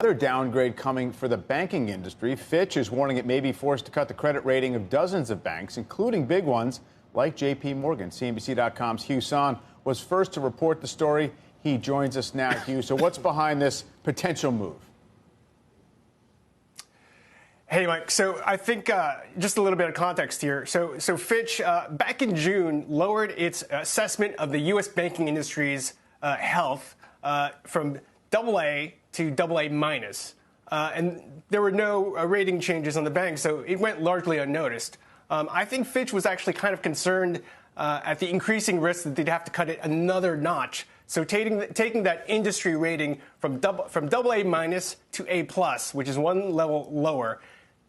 Another downgrade coming for the banking industry. Fitch is warning it may be forced to cut the credit rating of dozens of banks, including big ones like JPMorgan. CNBC.com's Hugh Son was first to report the story. He joins us now. Hugh, so what's behind this potential move? Hey, Mike. So I think just a little bit of context here. So Fitch, back in June, lowered its assessment of the U.S. banking industry's health from AA to AA minus. And there were no rating changes on the bank, so it went largely unnoticed. I think Fitch was actually kind of concerned at the increasing risk that they'd have to cut it another notch. So taking that industry rating from AA minus to A plus, which is one level lower.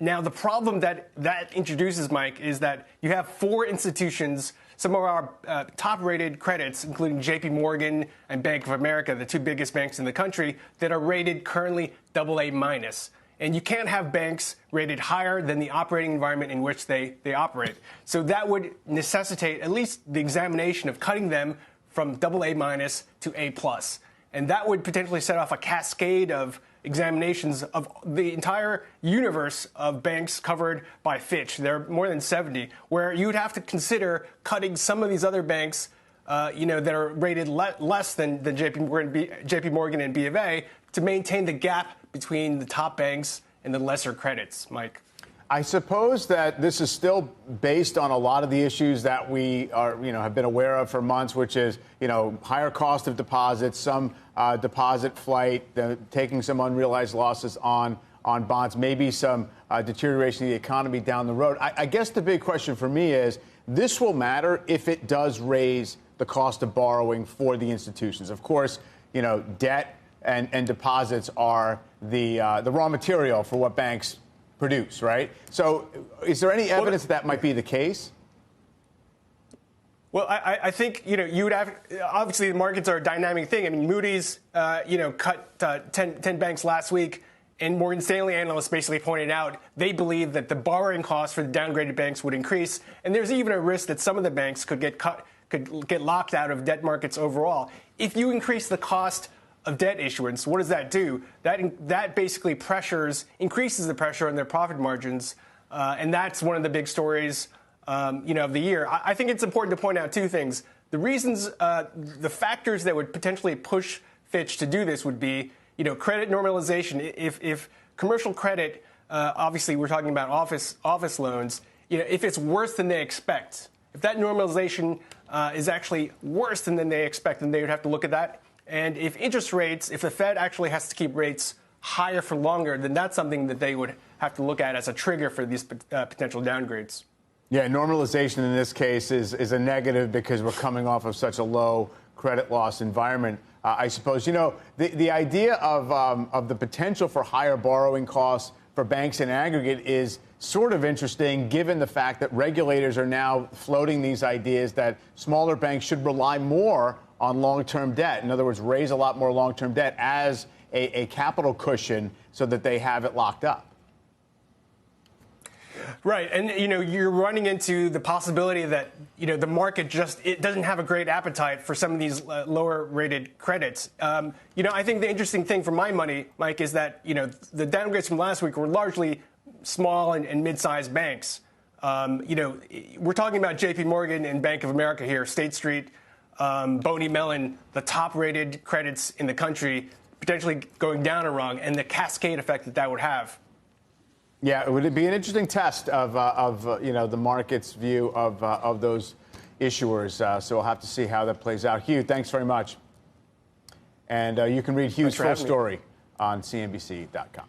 Now, the problem that introduces, Mike, is that you have four institutions, some of our top-rated credits, including JPMorgan and Bank of America, the two biggest banks in the country, that are rated currently AA minus. And you can't have banks rated higher than the operating environment in which they operate. So that would necessitate at least the examination of cutting them from AA minus to A plus. And that would potentially set off a cascade of examinations of the entire universe of banks covered by Fitch. There are more than 70, where you'd have to consider cutting some of these other banks, that are rated less than JPMorgan and B of A to maintain the gap between the top banks and the lesser credits, Mike. I suppose that this is still based on a lot of the issues that we are, have been aware of for months, which is, higher cost of deposits, some deposit flight, taking some unrealized losses on bonds, maybe some deterioration of the economy down the road. I guess the big question for me is this will matter if it does raise the cost of borrowing for the institutions. Of course, debt and deposits are the raw material for what banks produce, right? So is there any evidence that might be the case? Well, I think, you would have, obviously the markets are a dynamic thing. I mean, Moody's, cut 10 banks last week, and Morgan Stanley analysts basically pointed out they believe that the borrowing costs for the downgraded banks would increase, and there's even a risk that some of the banks could get locked out of debt markets overall. If you increase the cost of debt issuance, what does that do? That basically increases the pressure on their profit margins, and that's one of the big stories, of the year. I think it's important to point out two things. The reasons, the factors that would potentially push Fitch to do this would be, credit normalization. If commercial credit, obviously we're talking about office loans, if it's worse than they expect, if that normalization is actually worse than they expect, then they would have to look at that. And if if the Fed actually has to keep rates higher for longer, then that's something that they would have to look at as a trigger for these potential downgrades. Yeah, normalization in this case is a negative because we're coming off of such a low credit loss environment. I suppose, the idea of the potential for higher borrowing costs for banks in aggregate is sort of interesting, given the fact that regulators are now floating these ideas that smaller banks should rely more on long-term debt. In other words, raise a lot more long-term debt as a capital cushion so that they have it locked up. Right. And, you're running into the possibility that, the market it doesn't have a great appetite for some of these lower rated credits. I think the interesting thing for my money, Mike, is that, the downgrades from last week were largely small and mid-sized banks. We're talking about JPMorgan and Bank of America here, State Street, Boney Mellon, the top-rated credits in the country, potentially going down a rung, and the cascade effect that would have. Yeah, it would be an interesting test of the market's view of those issuers. So we'll have to see how that plays out. Hugh, thanks very much. And you can read Hugh's full story on CNBC.com.